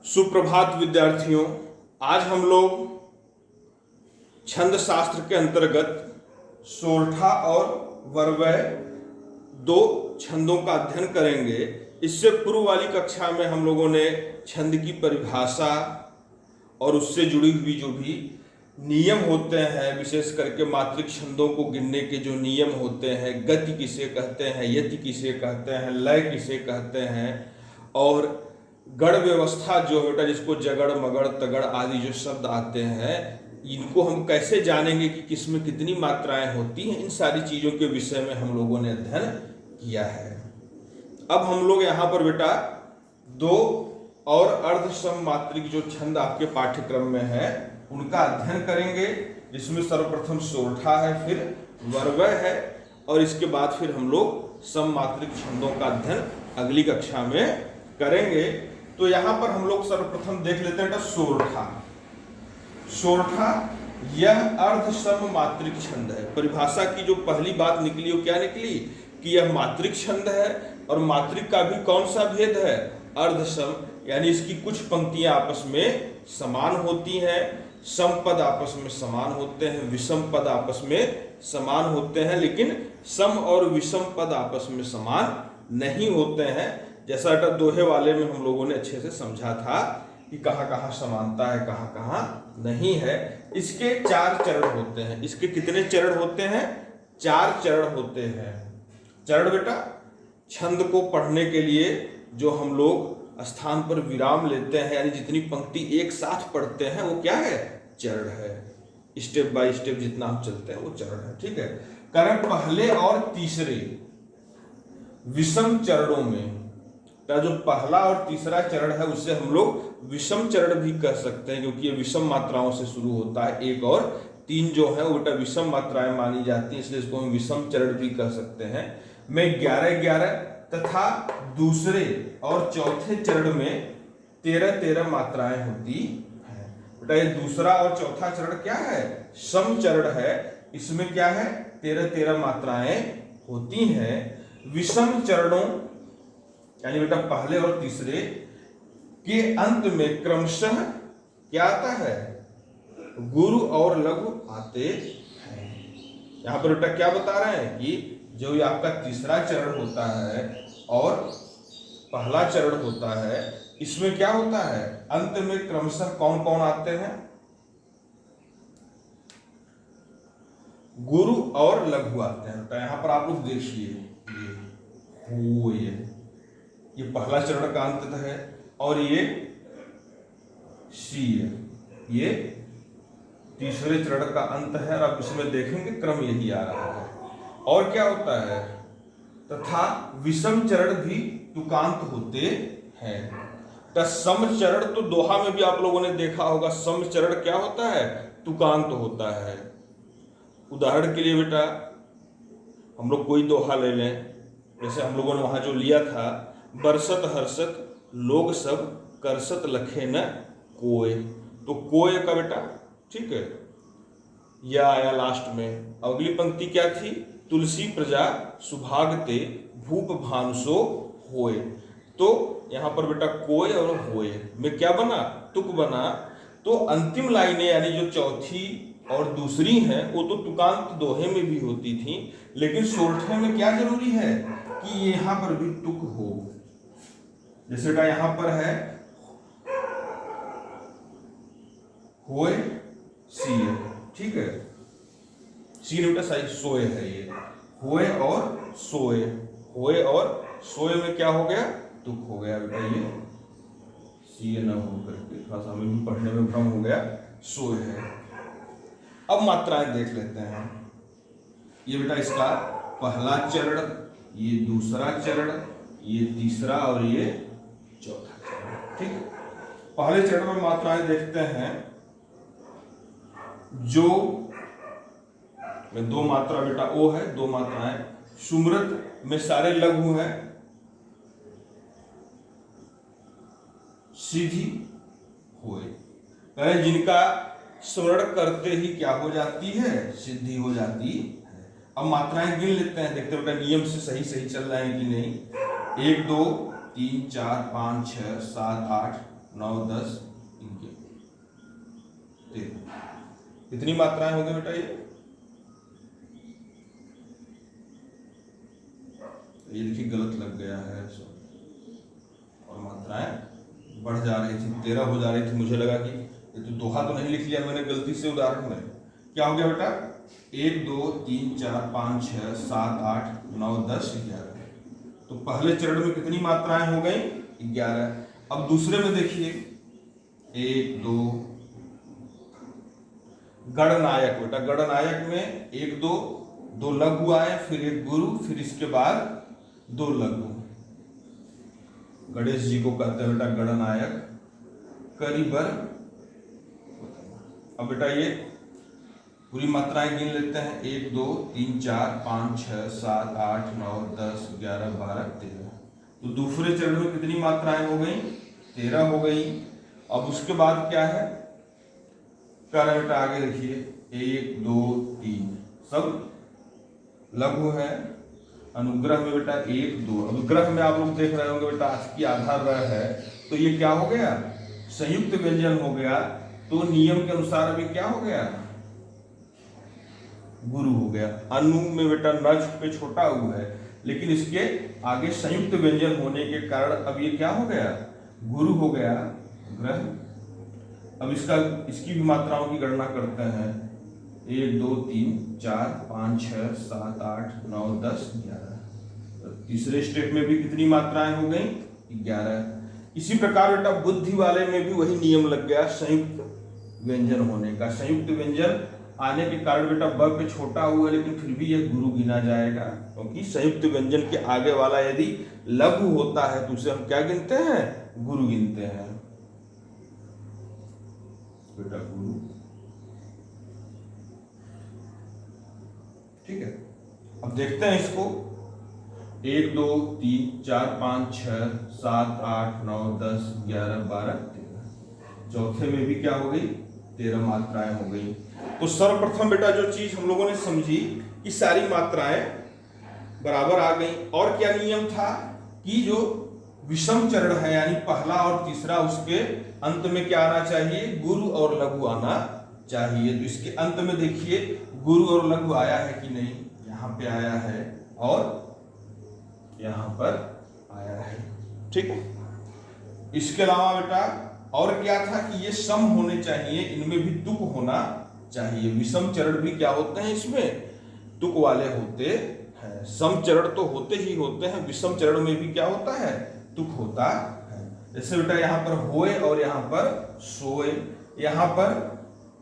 सुप्रभात विद्यार्थियों। आज हम लोग छंद शास्त्र के अंतर्गत सोरठा और वरवय दो छंदों का अध्ययन करेंगे। इससे पूर्व वाली कक्षा में हम लोगों ने छंद की परिभाषा और उससे जुड़ी हुई जो भी नियम होते हैं, विशेष करके मात्रिक छंदों को गिनने के जो नियम होते हैं, गति किसे कहते हैं, यति किसे कहते हैं, लय किसे कहते हैं, और गढ़ व्यवस्था जो है बेटा, जिसको जगड़ मगड़ तगड़ आदि जो शब्द आते हैं, इनको हम कैसे जानेंगे कि किसमें कितनी मात्राएं होती हैं, इन सारी चीजों के विषय में हम लोगों ने अध्ययन किया है। अब हम लोग यहाँ पर बेटा दो और अर्ध सम मात्रिक जो छंद आपके पाठ्यक्रम में है उनका अध्ययन करेंगे, जिसमें सर्वप्रथम सोरठा है, फिर वरवय है, और इसके बाद फिर हम लोग सम मात्रिक छंदों का अध्ययन अगली कक्षा में करेंगे। तो यहां पर हम लोग सर्वप्रथम देख लेते हैं सोरठा। सोरठा यह अर्ध सम मात्रिक छंद है। परिभाषा की जो पहली बात निकली वो क्या निकली कि यह मात्रिक छंद है, और मात्रिक का भी कौन सा भेद है, अर्ध सम, यानी इसकी कुछ पंक्तियां आपस में समान होती हैं, सम पद आपस में समान होते हैं, विषम पद आपस में समान होते हैं, लेकिन सम और विषम पद आपस में समान नहीं होते हैं। जैसा बेटा दोहे वाले में हम लोगों ने अच्छे से समझा था कि कहाँ कहाँ समानता है, कहाँ कहाँ नहीं है। इसके 4 चरण होते हैं। इसके कितने चरण होते हैं? 4 चरण होते हैं। चरण बेटा छंद को पढ़ने के लिए जो हम लोग स्थान पर विराम लेते हैं, यानी जितनी पंक्ति एक साथ पढ़ते हैं, वो क्या है? चरण है। स्टेप बाय स्टेप जितना हम चलते हैं वो चरण है। ठीक है। कारण पहले और तीसरे विषम चरणों में जो पहला और तीसरा चरण है उसे हम लोग विषम चरण भी कह सकते हैं, क्योंकि ये विषम मात्राओं से शुरू होता है। 1 और 3 जो है वो बेटा विषम मात्राएं मानी जाती हैं, इसलिए इसको हम विषम चरण भी कह सकते हैं। में 11-11 तथा दूसरे और चौथे चरण में 13-13 मात्राएं होती हैं। बेटा ये दूसरा और चौथा चरण क्या है? सम चरण है। इसमें क्या है? 13-13 मात्राएं होती हैं। विषम चरणों यानी बेटा पहले और तीसरे के अंत में क्रमशः क्या आता है? गुरु और लघु आते हैं। यहां पर बेटा क्या बता रहे हैं कि जो ये आपका तीसरा चरण होता है और पहला चरण होता है, इसमें क्या होता है? अंत में क्रमशः कौन कौन आते हैं? गुरु और लघु आते हैं। बेटा यहां पर आप लोग देखिए, ये पहला चरण का अंत है, और ये सी है, ये तीसरे चरण का अंत है। और आप इसमें देखेंगे क्रम यही आ रहा है। और क्या होता है? तथा विषम चरण भी तुकांत होते हैं। तो सम चरण तो दोहा में भी आप लोगों ने देखा होगा, सम चरण क्या होता है? तुकांत होता है। उदाहरण के लिए बेटा हम लोग कोई दोहा ले लें, जैसे हम लोगों ने वहां जो लिया था, बरसत हर्षत लोग सब करसत लखे न कोय। तो कोय का बेटा ठीक है, यह आया लास्ट में। अगली पंक्ति क्या थी? तुलसी प्रजा सुभागते भूप भानुसो होय। तो यहां पर बेटा कोय और होय में क्या बना? तुक बना। तो अंतिम लाइनें यानी जो चौथी और दूसरी हैं वो तो तुकांत दोहे में भी होती थी, लेकिन सोरठे में क्या जरूरी है कि यहां पर भी तुक हो। जैसे बेटा यहां पर है होय सी, ठीक है, सी बेटा सही सोए है, ये होय और सोए, होय और सोए में क्या हो गया? तुक हो गया बेटा, ये सी न हो करके थोड़ा सा हमें भी पढ़ने में भ्रम हो गया, सोए है। अब मात्राएं देख लेते हैं। ये बेटा इसका पहला चरण, ये दूसरा चरण, ये तीसरा और ये चौथा चरण। ठीक। पहले चरण में मात्राएं देखते हैं। जो में 2 मात्रा बेटा ओ है, 2 मात्राएं। सुमृत में सारे लघु हैं। सीधी होए, जिनका स्मरण करते ही क्या हो जाती है? सिद्धि हो जाती है। अब मात्राएं गिन लेते हैं, देखते बेटा नियम से सही सही चल रहे हैं कि नहीं। 1 2 3 4 5 6 7 8 9, 10, 13। कितनी मात्राएं हो गई बेटा ये देखिए गलत लग गया है, और मात्राएं बढ़ जा रही थी, 13 हो जा रही थी। मुझे लगा कि ये तो दोहा तो नहीं लिख लिया मैंने गलती से उदाहरण में। क्या हो गया बेटा? 1, 2, 3, 4, 5, 6, 7, 8, 9, 10, 11। तो पहले चरण में कितनी मात्राएं हो गई? 11। अब दूसरे में देखिए 1, 2, गणनायक बेटा, गणनायक में 1, 2 लघु आए, फिर एक गुरु, फिर इसके बाद 2 लघु। गणेश जी को कहते हैं बेटा गणनायक, करीबर। अब बेटा ये पूरी मात्राएं गिन लेते हैं, 1, 2, 3, 4, 5, 6, 7, 8, 9, 10, 11, 12, 13। तो दूसरे चरण में कितनी मात्राएं हो गई? 13 हो गई। अब उसके बाद क्या है? कर बेटा आगे देखिए, 1, 2, 3 सब लघु है। अनुग्रह में बेटा 1, 2। अनुग्रह में आप लोग देख रहे होंगे बेटा की आधार रह है, तो ये क्या हो गया? संयुक्त व्यंजन हो गया। तो नियम के अनुसार अभी क्या हो गया? गुरु हो गया। अनु में बेटा न पे छोटा उ है, लेकिन इसके आगे संयुक्त व्यंजन होने के कारण अब ये क्या हो गया? गुरु हो गया, ग्रह। अब इसकी भी मात्राओं की गणना करते हैं, 1, 2, 3, 4, 5, 6, 7, 8, 9, 10, 11। तीसरे स्टेप में भी कितनी मात्राएं हो गई? 11। इसी प्रकार बेटा बुद्धि वाले में भी वही नियम लग गया, संयुक्त व्यंजन होने का। संयुक्त व्यंजन आने के कारण बेटा ब पे छोटा हुआ, लेकिन फिर भी यह गुरु गिना जाएगा, क्योंकि संयुक्त व्यंजन के आगे वाला यदि लघु होता है तो उसे हम क्या गिनते हैं? गुरु गिनते हैं बेटा, गुरु। ठीक है, अब देखते हैं इसको। 1, 2, 3, 4, 5, 6, 7, 8, 9, 10, 11, 12, 13। चौथे में भी क्या हो गई? 13 मात्राएं हो गई। तो सर्वप्रथम बेटा जो चीज हम लोगों ने समझी कि सारी मात्राएं बराबर आ गई। और क्या नियम था कि जो विषम चरण है यानी पहला और तीसरा, उसके अंत में क्या आना चाहिए? गुरु और लघु आना चाहिए। तो इसके अंत में देखिए गुरु और लघु आया है कि नहीं? यहाँ पे आया है और यहाँ पर आया है। ठीक है, इसके अलावा बेटा और क्या था कि ये सम होने चाहिए, इनमें भी तुक होना चाहिए। विषम चरण भी क्या होते हैं? इसमें तुक वाले होते हैं। सम चरण तो होते ही होते हैं, विषम चरण में भी क्या होता है? तुक होता है। जैसे बेटा यहाँ पर होए और यहाँ पर सोए, यहाँ पर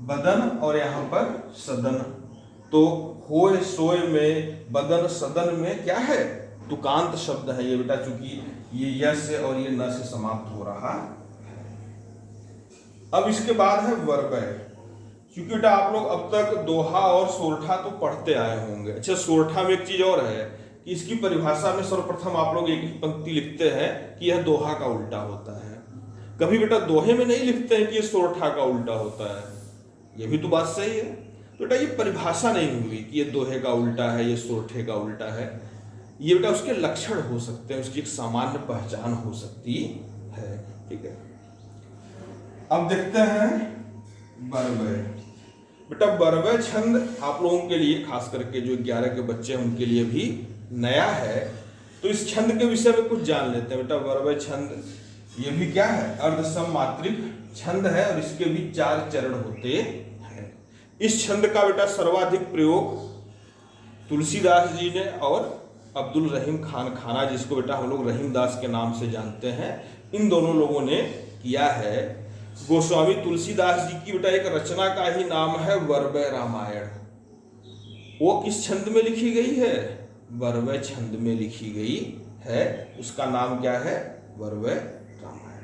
बदन और यहाँ पर सदन। तो होए सोए में, बदन सदन में क्या है? तुकांत शब्द है ये बेटा, चूंकि ये य से और ये न से समाप्त हो रहा है। अब इसके बाद है वर्वय। क्योंकि बेटा आप लोग अब तक दोहा और सोरठा तो पढ़ते आए होंगे। अच्छा, सोरठा में एक चीज और है कि इसकी परिभाषा में सर्वप्रथम आप लोग एक ही पंक्ति लिखते हैं कि यह दोहा का उल्टा होता है। कभी बेटा दोहे में नहीं लिखते हैं कि यह सोरठा का उल्टा होता है। यह भी तो बात सही है। तो बेटा ये परिभाषा नहीं हुई कि ये दोहे का उल्टा है, ये सोरठे का उल्टा है। ये बेटा उसके लक्षण हो सकते हैं, उसकी एक सामान्य पहचान हो सकती है। ठीक है, अब देखते हैं बरवय। बेटा बरवय छंद आप लोगों के लिए, खास करके जो 11 के बच्चे हैं उनके लिए भी नया है। तो इस छंद के विषय में कुछ जान लेते हैं। बेटा बरवय छंद ये भी क्या है? अर्धसम मात्रिक छंद है और इसके भी 4 चरण होते हैं। इस छंद का बेटा सर्वाधिक प्रयोग तुलसीदास जी ने और अब्दुल रहीम खान खाना, जिसको बेटा हम लोग रहीम दास के नाम से जानते हैं, इन दोनों लोगों ने किया है। गोस्वामी तुलसीदास जी की बेटा एक रचना का ही नाम है वर्वय रामायण। वो किस छंद में लिखी गई है? वर्वय छंद में लिखी गई है। उसका नाम क्या है? वर्वय रामायण।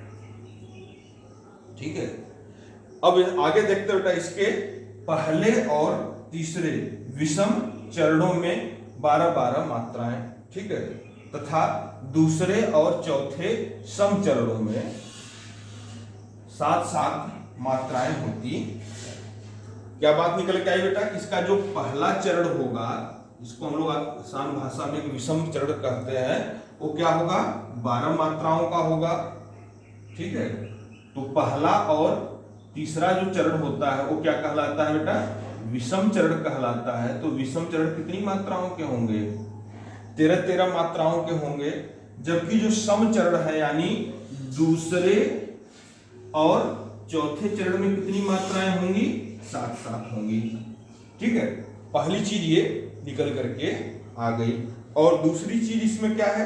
ठीक है, अब आगे देखते बेटा इसके पहले और तीसरे विषम चरणों में 12-12 मात्राएं। ठीक है, तथा दूसरे और चौथे सम चरणों में 7-7 मात्राएं होती। क्या बात निकल के आई बेटा? इसका जो पहला चरण होगा, इसको हम लोग आसान भाषा में विषम चरण कहते हैं, वो क्या होगा? 12 मात्राओं का होगा। ठीक है, तो पहला और तीसरा जो चरण होता है वो क्या कहलाता है बेटा? विषम चरण कहलाता है। तो विषम चरण कितनी मात्राओं के होंगे? 13 मात्राओं के होंगे। जबकि जो सम चरण है यानी दूसरे और चौथे चरण में कितनी मात्राएं होंगी? 7 होंगी। ठीक है, पहली चीज ये निकल करके आ गई। और दूसरी चीज इसमें क्या है,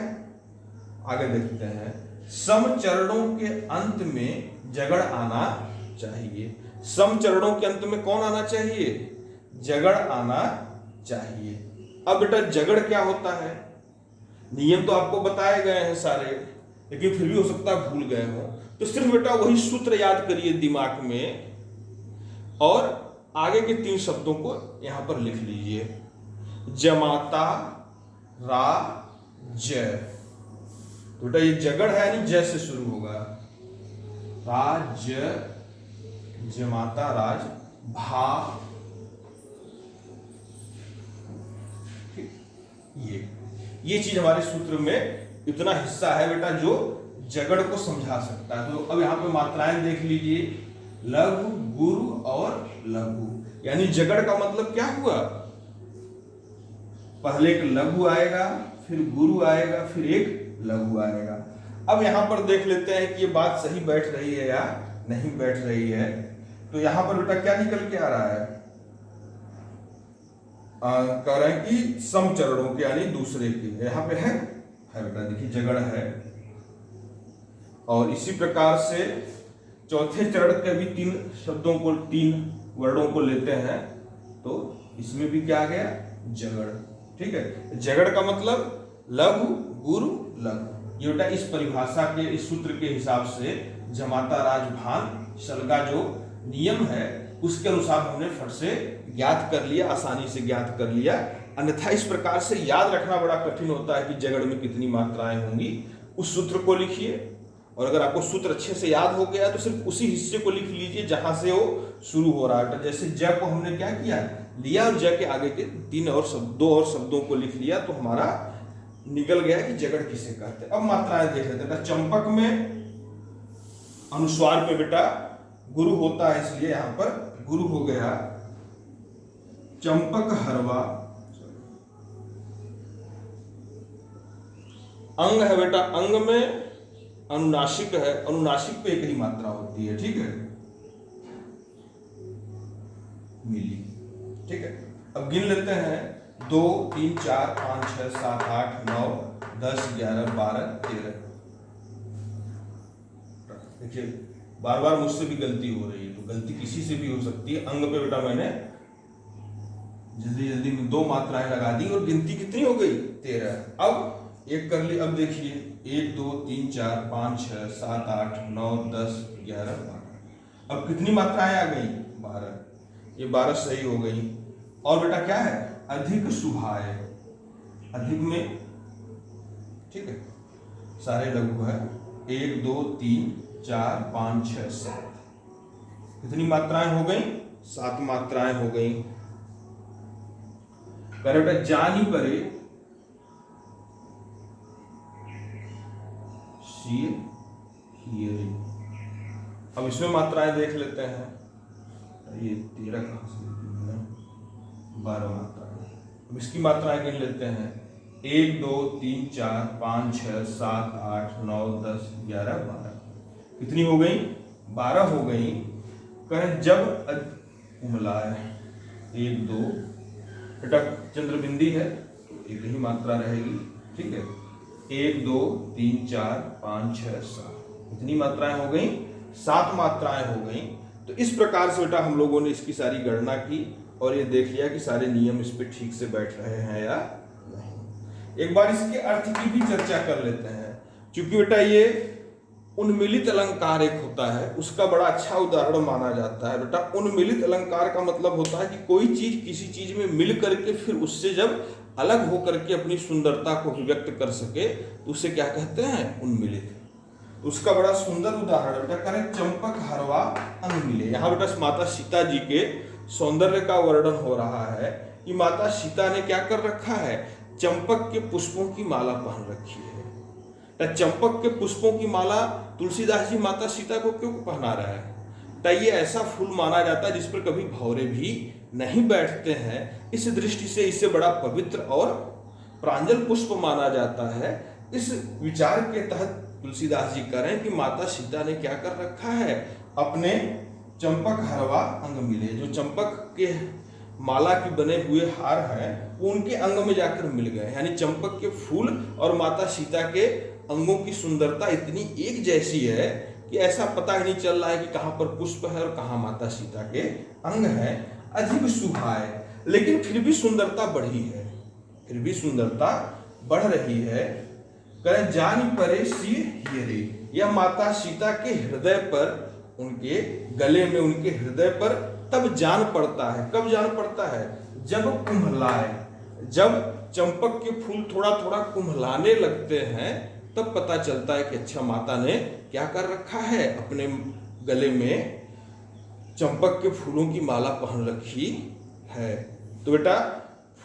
आगे देखते हैं। सम चरणों के अंत में जगड़ आना चाहिए। सम चरणों के अंत में कौन आना चाहिए? जगड़ आना चाहिए। अब बेटा जगड़ क्या होता है? नियम तो आपको बताए गए हैं सारे, लेकिन फिर भी हो सकता है भूल गए हो। तो सिर्फ बेटा वही सूत्र याद करिए दिमाग में और आगे के 3 शब्दों को यहां पर लिख लीजिए। जमाता रा जय। तो बेटा ये जगड़ है यानी जय से शुरू होगा। राज जमाता राज भा। ये चीज हमारे सूत्र में इतना हिस्सा है बेटा जो जगड़ को समझा सकता है। तो अब यहां पे मात्राएं देख लीजिए, लघु गुरु और लघु। यानी जगड़ का मतलब क्या हुआ? पहले एक लघु आएगा, फिर गुरु आएगा, फिर एक लघु आएगा। अब यहां पर देख लेते हैं कि ये बात सही बैठ रही है या नहीं बैठ रही है। तो यहां पर बेटा क्या निकल के आ रहा है? कह रहे हैं कि सम चरणों के यानी दूसरे के। यहां पे है बेटा, देखिए जगड़ है। और इसी प्रकार से चौथे चरण के भी 3 शब्दों को, 3 वर्णों को लेते हैं। तो इसमें भी क्या आ गया? जगड़। ठीक है, जगड़ का मतलब लघु गुरु लघु। ये बेटा इस परिभाषा के, इस सूत्र के हिसाब से जमाता राज भान शलगा जो नियम है उसके अनुसार हमने फट से ज्ञात कर लिया, आसानी से ज्ञात कर लिया। अन्यथा इस प्रकार से याद रखना बड़ा कठिन होता है कि जगड़ में कितनी मात्राएं होंगी। उस सूत्र को लिखिए और अगर आपको सूत्र अच्छे से याद हो गया तो सिर्फ उसी हिस्से को लिख लीजिए जहां से वो शुरू हो रहा है। जैसे ज को हमने क्या किया, लिया और ज के आगे के 2 और शब्दों को लिख लिया तो हमारा निकल गया कि जगड़ किसे कहते हैं। अब मात्राएं देख लेते हैं। चंपक में अनुस्वार पे बेटा गुरु होता है, इसलिए यहां पर गुरु हो गया। चंपक हरवा अंग है बेटा, अंग में अनुनासिक है, अनुनासिक पे एक ही मात्रा होती है। ठीक है, मिली। ठीक है, अब गिन लेते हैं। 2 3 4 5 6 7 8 9 10 11 12 13। देखिए बार बार मुझसे भी गलती हो रही है, तो गलती किसी से भी हो सकती है। अंग पे बेटा मैंने जल्दी जल्दी में 2 मात्राएं लगा दी और गिनती कितनी हो गई? 13। अब एक कर ली। अब देखिए 1 2 3 4 5 6 7 8 9 10 11 12। अब कितनी मात्राएं आ गई? 12। ये 12 सही हो गई। और बेटा क्या है? अधिक शुभाए। अधिक में ठीक है सारे लघु है। 1 2 3 4 5 6 7। कितनी मात्राएं हो गई? 7 मात्राएं हो गई। बेटा जानी परे अब इसमें मात्राएं देख लेते हैं। ये 13 कहां से 12 मात्राएं। अब इसकी मात्राएं गिन लेते हैं। 1 2 3 4 5 6 7 8 9 10 11 12। कितनी हो गई? 12 हो गई। कहें जब उमलाए 1 2 बेटा चंद्रबिंदी है तो एक ही मात्रा रहेगी। ठीक है, 1 2 3 4 5 6 7। कितनी मात्राएं हो गई? 7 मात्राएं हो गई। तो इस प्रकार से बेटा हम लोगों ने इसकी सारी गणना की और ये देख लिया कि सारे नियम इस पे ठीक से बैठ रहे हैं या नहीं। एक बार इसके अर्थ की भी चर्चा कर लेते हैं, क्योंकि बेटा ये उन्मिलित अलंकार एक होता है, उसका बड़ा अच्छा उदाहरण माना जाता है। बेटा उन्मिलित अलंकार का मतलब होता है कि कोई चीज किसी चीज में मिल करके फिर उससे जब अलग होकर के अपनी सुंदरता को अभिव्यक्त कर सके तो उसे क्या कहते हैं? उन्मिलित। उसका बड़ा सुंदर उदाहरण बेटा करें चंपक हरवा अंग मिले। यहाँ बेटा माता सीता जी के सौंदर्य का वर्णन हो रहा है कि माता सीता ने क्या कर रखा है? चंपक के पुष्पों की माला पहन रखी है। चंपक के पुष्पों की माला तुलसीदास जी माता सीता को क्यों पहना रहा है? ये ऐसा फूल माना जाता है जिस पर कभी भौरे भी नहीं बैठते हैं। इस दृष्टि से इसे बड़ा पवित्र और प्रांजल पुष्प माना जाता है। इस विचार के तहत तुलसीदास जी कह रहे हैं कि माता सीता ने क्या कर रखा है, अपने चंपक हरवा अंग मिले, जो चंपक के माला की बने हुए हार हैं वो उनके अंग में जाकर मिल गए। यानी चंपक के फूल और माता सीता के अंगों की सुंदरता इतनी एक जैसी है कि ऐसा पता ही नहीं चल रहा है कि कहाँ पर पुष्प है और कहाँ माता सीता के अंग है। अधिक शुभा है, लेकिन फिर भी सुंदरता बढ़ी है, फिर भी सुंदरता बढ़ रही है। करें जान परे सिर हीरे, यह माता सीता के हृदय पर, उनके गले में, उनके हृदय पर तब जान पड़ता है। कब जान पड़ता है? जब कुम्हलाए, जब चंपक के फूल थोड़ा थोड़ा कुम्हलाने लगते हैं तब पता चलता है कि अच्छा माता ने क्या कर रखा है, अपने गले में चंपक के फूलों की माला पहन रखी है। तो बेटा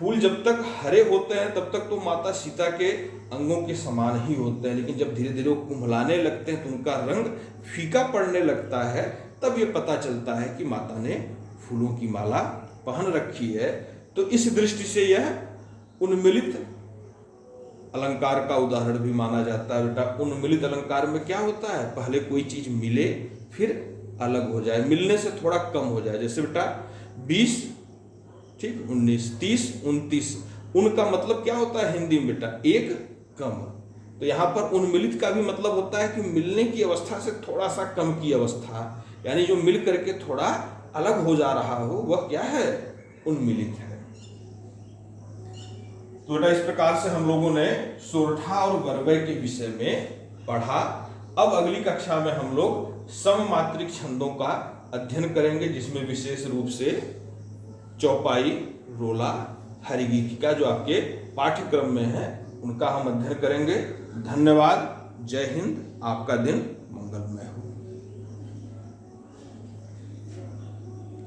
फूल जब तक हरे होते हैं तब तक तो माता सीता के अंगों के समान ही होते हैं, लेकिन जब धीरे धीरे वो कुम्हलाने लगते हैं तो उनका रंग फीका पड़ने लगता है, तब ये पता चलता है कि माता ने फूलों की माला पहन रखी है। तो इस दृष्टि से यह उन्मिलित अलंकार का उदाहरण भी माना जाता है। बेटा उन्मिलित अलंकार में क्या होता है, पहले कोई चीज मिले फिर अलग हो जाए, मिलने से थोड़ा कम हो जाए। जैसे बेटा 20, ठीक, 19, 30, 29, उनका मतलब क्या होता है हिंदी में बेटा? एक कम। तो यहाँ पर उन्मिलित का भी मतलब होता है कि मिलने की अवस्था से थोड़ा सा कम की अवस्था, यानी जो मिल करके थोड़ा अलग हो जा रहा हो वह क्या है? उन्मिलित है। तो बेटा इस प्रकार से हम लोगों ने सोरठा और वरवय के विषय में पढ़ा। अब अगली कक्षा में हम लोग सममात्रिक छंदों का अध्ययन करेंगे, जिसमें विशेष रूप से चौपाई, रोला, हरिगीतिका जो आपके पाठ्यक्रम में है उनका हम अध्ययन करेंगे। धन्यवाद। जय हिंद। आपका दिन मंगलमय हो।